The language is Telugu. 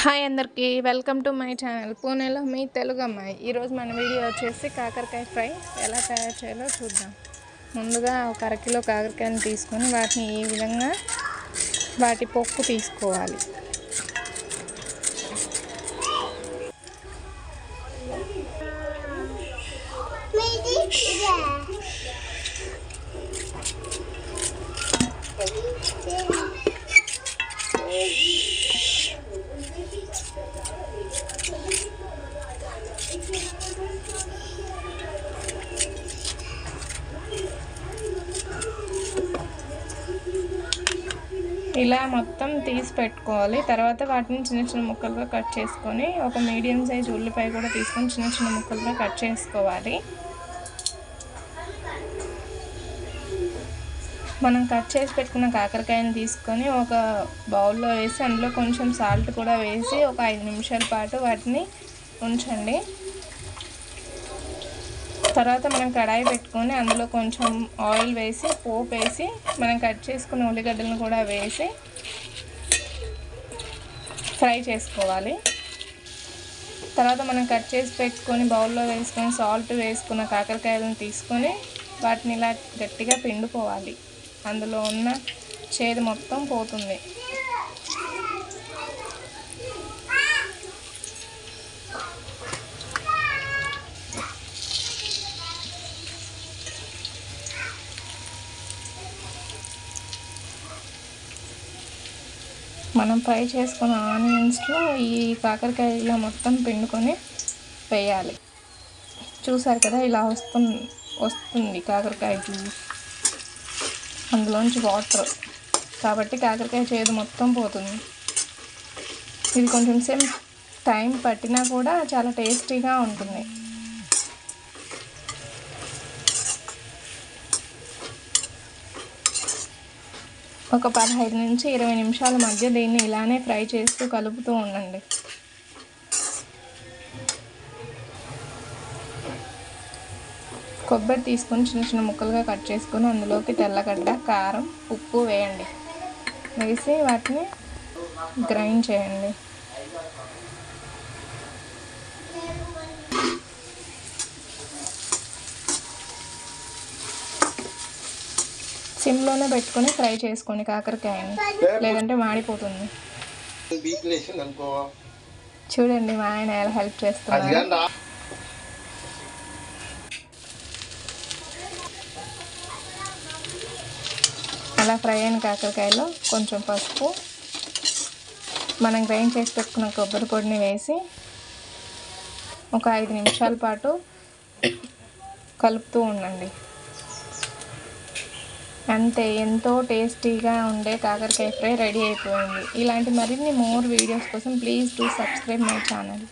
హాయ్ అందరికీ వెల్కమ్ టు మై ఛానల్ పూణేలో మీ తెలుగు అమ్మాయి. ఈరోజు మన వీడియో వచ్చేసి కాకరకాయ ఫ్రై ఎలా తయారు చేయాలో చూద్దాం. ముందుగా ఒక అరకిలో కాకరకాయని తీసుకొని వాటిని ఈ విధంగా వాటి పొక్కు తీసుకోవాలి. ఇలా మొత్తం తీసి పెట్టుకోవాలి. తర్వాత వాటిని చిన్న చిన్న ముక్కలుగా కట్ చేసుకొని ఒక మీడియం సైజ్ ఉల్లిపాయ కూడా తీసుకొని చిన్న చిన్న ముక్కలుగా కట్ చేసుకోవాలి. మనం కట్ చేసి పెట్టుకున్న కాకరకాయని తీసుకొని ఒక బౌల్లో వేసి అందులో కొంచెం సాల్ట్ కూడా వేసి ఒక 5 నిమిషాల పాటు వాటిని ఉంచండి. తర్వాత మనం కడాయి పెట్టుకొని అందులో కొంచెం ఆయిల్ వేసి పోపు వేసి మనం కట్ చేసుకున్న ఉల్లిగడ్డలను కూడా వేసి ఫ్రై చేసుకోవాలి. తర్వాత మనం కట్ చేసి పెట్టుకొని బౌల్లో వేసుకొని సాల్ట్ వేసుకున్న కాకరకాయలను తీసుకొని వాటిని ఇలా గట్టిగా పిండుకోవాలి. అందులో ఉన్న చేదు మొత్తం పోతుంది. మనం ఫ్రై చేసుకున్న ఆనియన్స్లో ఈ కాకరకాయలో మొత్తం పిండుకొని వేయాలి. చూసారు కదా, ఇలా వస్తుంది కాకరకాయ జ్యూస్, అందులోంచి వాటర్, కాబట్టి కాకరకాయ చేదు మొత్తం పోతుంది. ఇది కొంచెం సేపు టైం పట్టినా కూడా చాలా టేస్టీగా ఉంటుంది. ఒక 15 నుంచి 20 నిమిషాల మధ్య దీన్ని ఇలానే ఫ్రై చేస్తూ కలుపుతూ ఉండండి. కొబ్బరి తీసుకొని చిన్న చిన్న ముక్కలుగా కట్ చేసుకొని అందులోకి తెల్లగడ్డ, కారం, ఉప్పు వేయండి. వేసి వాటిని గ్రైండ్ చేయండి. సిమ్లోనే పెట్టుకొని ఫ్రై చేసుకోండి కాకరకాయని, లేదంటే మాడిపోతుంది. చూడండి మా ఆయన ఎలా హెల్ప్ చేస్తున్నారు. అలా ఫ్రై అయిన కాకరకాయలో కొంచెం పసుపు, మనం గ్రైండ్ చేసి పెట్టుకున్న కొబ్బరి పొడిని వేసి ఒక 5 నిమిషాల పాటు కలుపుతూ ఉండండి. అంతే, ఎంతో టేస్టీగా ఉండే కాకరకాయ ఫ్రై రెడీ అయిపోయింది. ఇలాంటి మరిన్ని మోర్ వీడియోస్ కోసం please do subscribe my channel.